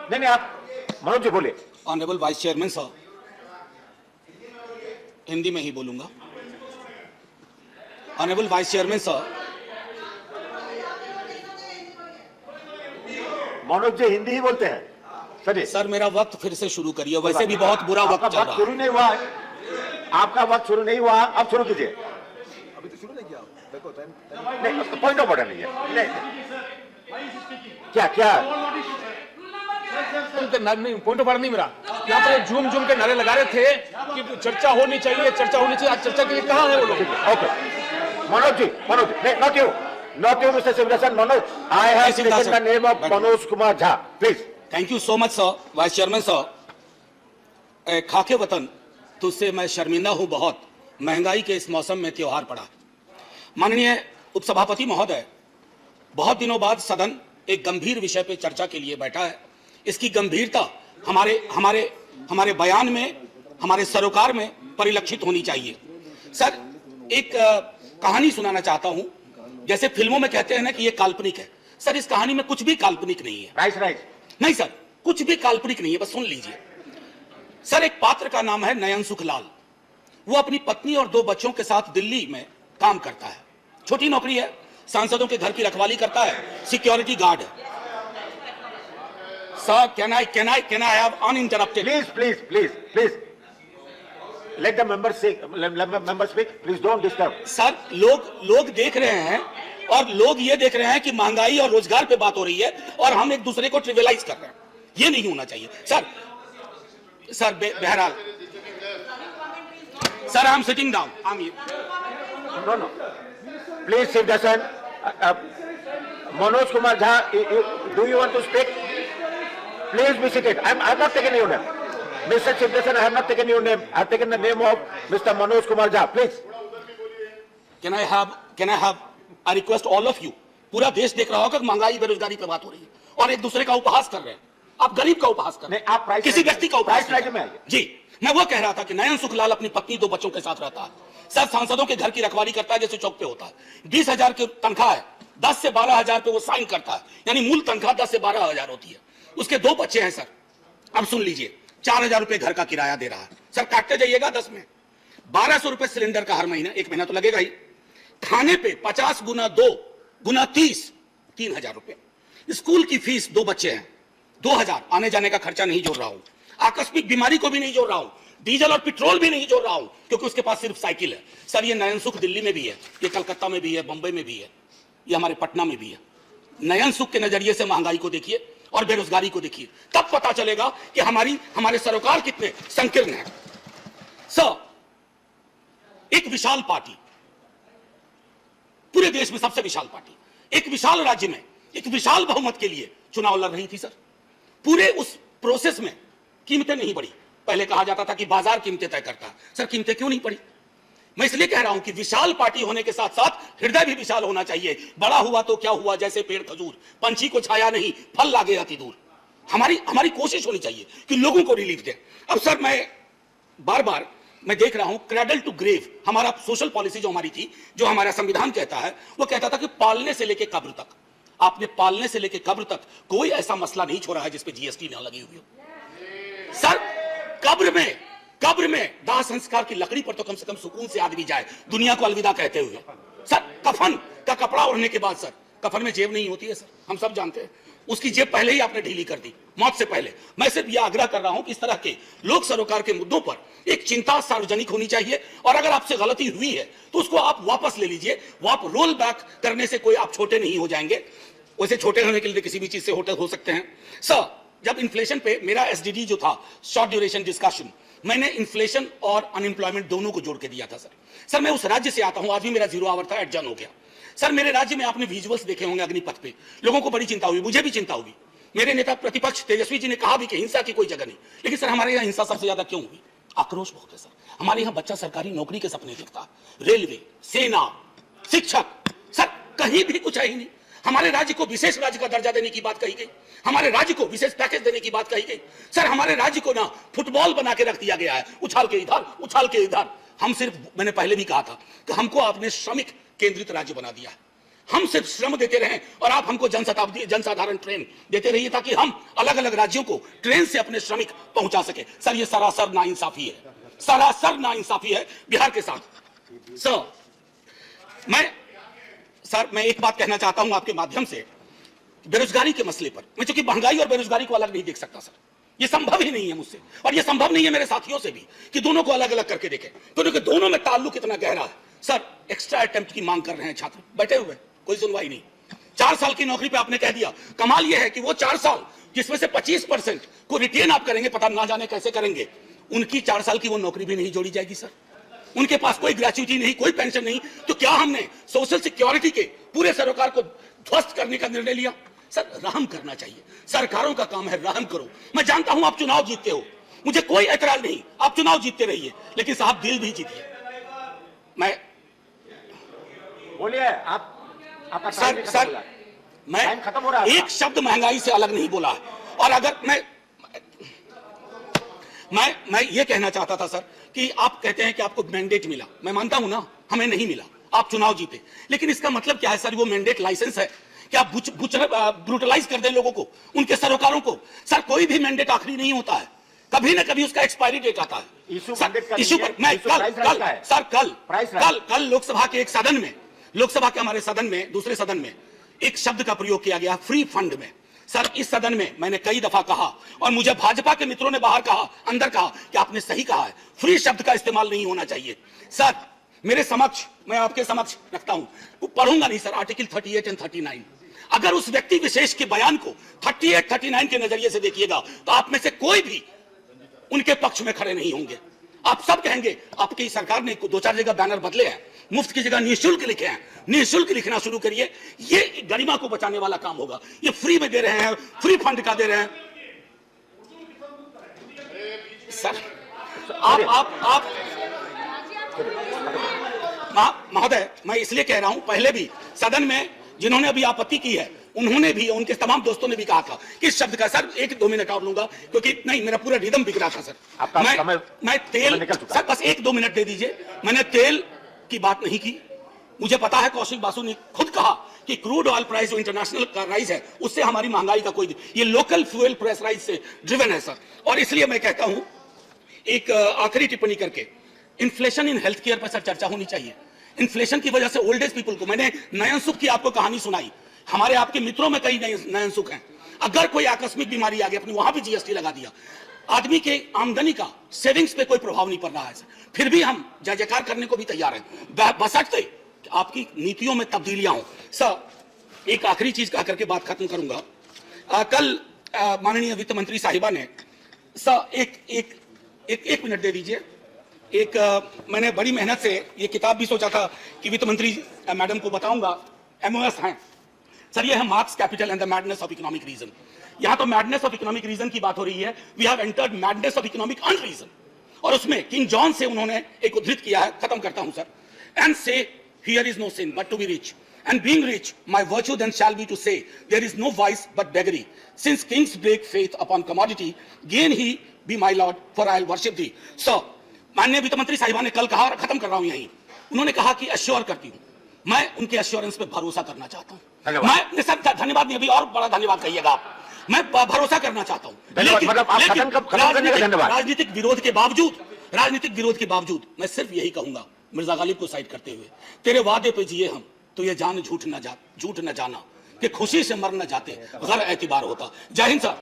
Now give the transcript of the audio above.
नहीं नहीं, आप मनोज जी बोले। ऑनरेबल वाइस चेयरमैन साहब, हिंदी में ही बोलूंगा। ऑनरेबल वाइस चेयरमैन साहब, मनोज जी हिंदी ही बोलते हैं सर। सर मेरा वक्त फिर से शुरू करिए, वैसे भी बहुत बुरा वक्त चल रहा है। शुरू नहीं हुआ, आपका वक्त शुरू नहीं हुआ, अब शुरू कीजिए। अभी तो शुरू नहीं किया, देखो टाइम नहीं, पॉइंट ऑफ ऑर्डर नहीं है। नहीं, क्या क्या नहीं, पॉइंट ऑफ ऑर्डर नहीं मेरा। यहाँ पर झूम झूम के नारे लगा रहे थे कि चर्चा होनी चाहिए, चर्चा होनी चाहिए। आज चर्चा के लिए कहाँ है वो लोग? ओके मनोज जी, नहीं, not you Mr. Sivarasan, Manoj, I have taken the name of Manoj Kumar Jha, please. Thank you so much sir, vice chairman sir. खाके वतन तुझसे मैं शर्मिंदा हूं बहुत, महंगाई के इस मौसम में त्योहार पड़ा। माननीय उपसभापति महोदय, बहुत दिनों बाद सदन एक गंभीर विषय पे चर्चा के लिए बैठा है। इसकी गंभीरता हमारे बयान में, हमारे सरोकार में परिलक्षित होनी चाहिए। सर एक कहानी सुनाना चाहता हूं। जैसे फिल्मों में कहते हैं ना कि ये काल्पनिक है, सर इस कहानी में कुछ भी काल्पनिक नहीं है। राइट नहीं सर, कुछ भी काल्पनिक नहीं है, बस सुन लीजिए। सर एक पात्र का नाम है नयन सुखलाल। वो अपनी पत्नी और 2 बच्चों के साथ दिल्ली में काम करता है। छोटी नौकरी है, सांसदों के घर की रखवाली करता है, सिक्योरिटी गार्ड है। Sir can I have uninterrupted? Please let the members speak, please don't disturb. Sir लोग देख रहे हैं, और लोग ये देख रहे हैं कि महंगाई और रोजगार पे बात हो रही है और हम एक दूसरे को ट्रिवियलाइज कर रहे हैं। ये नहीं होना चाहिए सर। बहरहाल sir, I am sitting down. No. Please sit down. Manoj Kumar Jha, do you want to speak? Please be seated. I'm not taking your name. Mr. Sivarasan, I have not taken your name. I have taken the name of Mr. Manoj Kumar Jha. Please. Can I have I request all of you, पूरा देश देख रहा होगा कि महंगाई बेरोजगारी पे बात हो रही है और एक दूसरे का उपहास कर रहे हैं। आप गरीब का उपहास कर रहे हैं, आप किसी व्यक्ति का उपहास में आइए। जी, मैं वो कह रहा था कि नयन सुखलाल अपनी पत्नी 2 बच्चों के साथ रहता है। सर सांसदों के घर की रखवाली करता है जैसे चौक पे होता है। 20,000 की तनख्वाह है, 10 से 12,000 पे वो साइन करता है, यानी मूल तनख्वाह 10 से 12,000 होती है। उसके 2 बच्चे हैं सर। अब सुन लीजिए, 4,000 रुपए घर का किराया दे रहा है। सर काटते जाइएगा 10 में, 1,200 रुपए सिलेंडर का हर महीना, 1 महीना तो लगेगा ही। खाने पे 50 गुना 2 गुना 30, 3,000 रुपए। स्कूल की फीस, 2 बच्चे हैं, 2,000। आने जाने का खर्चा नहीं जोड़ रहा हूं, आकस्मिक बीमारी को भी नहीं जोड़ रहा हूं, डीजल और पेट्रोल भी नहीं जोड़ रहा हूं, क्योंकि उसके पास सिर्फ साइकिल है। सर ये नयन सुख दिल्ली में भी है, ये कलकत्ता में भी है, बंबई में भी है, ये हमारे पटना में भी है। नयन सुख के नजरिए से महंगाई को देखिए और बेरोजगारी को देखिए, तब पता चलेगा कि हमारे सरोकार कितने संकीर्ण है। सर एक विशाल पार्टी, पूरे देश में सबसे विशाल पार्टी, एक विशाल राज्य में एक विशाल बहुमत के लिए चुनाव लड़ रही थी। सर पूरे उस प्रोसेस में कीमतें नहीं बढ़ी। पहले कहा जाता था कि बाजार कीमतें तय करता है, सर कीमतें क्यों नहीं बढ़ी? मैं इसलिए कह रहा हूं कि विशाल पार्टी होने के साथ साथ हृदय भी विशाल होना चाहिए। बड़ा हुआ तो क्या हुआ, जैसे पेड़ खजूर, पंछी को छाया नहीं, फल लागे अति दूर। हमारी कोशिश होनी चाहिए कि लोगों को रिलीफ दे। अब सर मैं बार मैं देख रहा हूं क्रैडल टू ग्रेव, हमारा सोशल पॉलिसी जो हमारी थी, जो हमारा संविधान कहता है, वो कहता था कि पालने से लेकर कब्र तक। आपने पालने से लेकर कब्र तक कोई ऐसा मसला नहीं छोड़ा है जिसपे जीएसटी ना लगी हुई हो। सर कब्र में दाह संस्कार की लकड़ी पर तो कम से कम सुकून से आदमी जाए, दुनिया को अलविदा कहते हुए। सर कफन का कपड़ा ओढ़ने के बाद, सर कफन में जेब नहीं होती है, सर हम सब जानते हैं। उसकी जेब पहले ही आपने ढीली कर दी, मौत से पहले। मैं सिर्फ यह आग्रह कर रहा हूं कि इस तरह के लोक सरोकार के मुद्दों पर एक चिंता सार्वजनिक होनी चाहिए, और अगर आपसे गलती हुई है तो उसको आप वापस ले लीजिए। वो आप रोल बैक करने से कोई आप छोटे नहीं हो जाएंगे। वैसे छोटे होने के लिए किसी भी चीज से हो सकते हैं। सर जब इन्फ्लेशन पे मेरा एसडीडी जो था, शॉर्ट ड्यूरेशन डिस्कशन, मैंने इन्फ्लेशन और अनएम्प्लॉयमेंट दोनों को जोड़ के दिया था। सर मैं उस राज्य से आता हूं, आज भी मेरा 0 आवर था, एडजन हो गया। सर मेरे राज्य में आपने विजुअल्स देखे होंगे अग्निपथ पे, लोगों को बड़ी चिंता हुई, मुझे भी चिंता हुई। मेरे नेता प्रतिपक्ष तेजस्वी जी ने कहा भी कि हिंसा की कोई जगह नहीं, लेकिन सर हमारे यहाँ हिंसा सबसे ज्यादा क्यों हुई? आक्रोश बहुत है सर। हमारे यहाँ बच्चा सरकारी नौकरी के सपने देखता, रेलवे, सेना, शिक्षक, सर कहीं भी कुछ है ही नहीं। हमारे राज्य को विशेष राज्य का दर्जा देने की बात कही गई, हमारे राज्य को विशेष पैकेज देने की बात कही गई। सर हमारे राज्य को ना फुटबॉल बना के रख दिया गया है, उछाल के इधर उछाल के इधर। हम सिर्फ, मैंने पहले भी कहा था कि हमको आपने श्रमिक केंद्रित राज्य बना दिया है। हम सिर्फ श्रम देते रहें और आप हमको जनसाधारण ट्रेन देते रहिए ताकि हम अलग अलग राज्यों को ट्रेन से अपने श्रमिक पहुंचा सके। सर ये सरासर नाइंसाफी है, सरासर नाइंसाफी है बिहार के साथ। सर मैं एक बात कहना चाहता हूं आपके माध्यम से, बेरोजगारी के मसले पर। मैं चूंकि महंगाई और बेरोजगारी को अलग नहीं देख सकता सर, ये संभव ही नहीं है मुझसे, और ये संभव नहीं है मेरे साथियों से भी कि दोनों को अलग अलग करके देखें, क्योंकि दोनों में ताल्लुक इतना गहरा है। सर एक्स्ट्रा अटेम्प्ट की मांग कर रहे हैं छात्र, बैठे हुए, कोई सुनवाई नहीं। 4 साल की नौकरी पे आपने कह दिया। कमाल यह है कि वो 4 साल जिसमें से 25% को रिटेन आप करेंगे, पता ना जाने कैसे करेंगे, उनकी 4 साल की वो नौकरी भी नहीं जोड़ी जाएगी सर। उनके पास कोई ग्रेच्युटी नहीं, कोई पेंशन नहीं। तो क्या हमने सोशल सिक्योरिटी के पूरे सरोकार को ध्वस्त करने का निर्णय लिया? सर रहम करना चाहिए, सरकारों का काम है, रहम करो। मैं जानता हूं आप चुनाव जीतते हो, मुझे कोई एतराज नहीं, आप चुनाव जीतते रहिए, लेकिन साहब दिल भी जीतिए। मैं बोलिए आपका सर मैं खत्म हो रहा है। एक शब्द महंगाई से अलग नहीं बोला है। और अगर मैं ये कहना चाहता था सर कि आप कहते हैं कि आपको मैंडेट मिला, मैं मानता हूं ना, हमें नहीं मिला, आप चुनाव जीते, लेकिन इसका मतलब क्या है सर? वो मैंडेट लाइसेंस है कि आप ब्रूटलाइज कर दें लोगों को, उनके सरोकारों को? सर कोई भी मैंडेट आखिरी नहीं होता है, कभी ना कभी उसका एक्सपायरी डेट आता है। इशू पर मैं कल लोकसभा के एक सदन में, लोकसभा के हमारे सदन में, दूसरे सदन में एक शब्द का प्रयोग किया गया, फ्री फंड में। सर इस सदन में मैंने कई दफा कहा, और मुझे भाजपा के मित्रों ने बाहर कहा, अंदर कहा कि आपने सही कहा है, फ्री शब्द का इस्तेमाल नहीं होना चाहिए। सर मेरे समक्ष, मैं आपके समक्ष रखता हूं, पढ़ूंगा नहीं सर, आर्टिकल 38 और 39। अगर उस व्यक्ति विशेष के बयान को 38, 39 के नजरिए से देखिएगा तो आप में से कोई भी उनके पक्ष में खड़े नहीं होंगे। आप सब कहेंगे आपकी सरकार ने 2-4 जगह बैनर बदले हैं, मुफ्त की जगह निःशुल्क लिखे हैं, निःशुल्क लिखना शुरू करिए, ये गरिमा को बचाने वाला काम होगा। ये फ्री में दे रहे हैं, फ्री फंड का दे रहे हैं। सर आप महोदय, मैं इसलिए कह रहा हूं, पहले भी सदन में जिन्होंने अभी आपत्ति की है, उन्होंने भी, उनके तमाम दोस्तों ने भी कहा था कि इस शब्द का, सर 1-2 मिनट और लूंगा, क्योंकि नहीं मेरा पूरा रिदम बिगड़ा था सर। मैं तेल, सर बस 1-2 मिनट दे दीजिए। मैंने तेल की बात नहीं की, मुझे पता है कौशिक बासु ने खुद कहा कि क्रूड ऑयल प्राइस जो इंटरनेशनल का राइज है, उससे हमारी महंगाई का कोई, ये लोकल फ्यूल प्राइस राइज से ड्रिवन है सर। और इसलिए मैं कहता हूं, एक आखिरी टिप्पणी करके, इन्फ्लेशन इन हेल्थ केयर पर सर चर्चा होनी चाहिए। इन्फ्लेशन की वजह से ओल्ड एज पीपल को, मैंने नयन सुख की आपको कहानी सुनाई, हमारे आपके मित्रों में कई नयन सुख हैं, अगर कोई आकस्मिक बीमारी आ गई, अपनी वहां भी जीएसटी लगा दिया, आदमी के आमदनी का, सेविंग्स पे कोई प्रभाव नहीं पड़ रहा है, फिर भी हम जय जयकार करने को भी तैयार हैं, बशर्ते आपकी नीतियों में तब्दीलियां हो। सर एक आखिरी चीज कह करके बात खत्म करूंगा। कल माननीय वित्त मंत्री साहिबा ने, सर एक मिनट दे दीजिए, मैंने बड़ी मेहनत से ये किताब भी सोचा था कि वित्त मंत्री मैडम को बताऊंगा, MOS हैं सर, ये है Marx, capital and the madness of economic reason. यहां तो मैडनेस ऑफ इकोनॉमिक रीजन की बात हो रही है, we have entered madness of economic unreason. और उसमें किंग जॉन से उन्होंने एक उद्धृत किया है, खत्म करता हूं sir, and say here is no sin but to be rich, and being rich my virtue then shall be to say there is no vice but beggary, since kings break faith upon commodity gain he be my lord for I'll worship thee। So माननीय वित्त मंत्री साहिबा ने कल कहा, और खत्म कर रहा हूं यहीं, उन्होंने कहा कि अश्योर करती हूं, मैं उनके अश्योरेंस पे भरोसा करना चाहता हूं। मैं सर धन्यवाद नहीं, अभी और बड़ा धन्यवाद कहिएगा आप, मैं भरोसा करना चाहता हूं, लेकिन राजनीतिक विरोध के बावजूद मैं सिर्फ यही कहूंगा, मिर्जा गालिब को साइड करते हुए, तेरे वादे पे जिए हम तो ये जान झूठ न जाना कि खुशी से मर न जाते, गैर एतबार होता। जय हिंद सर।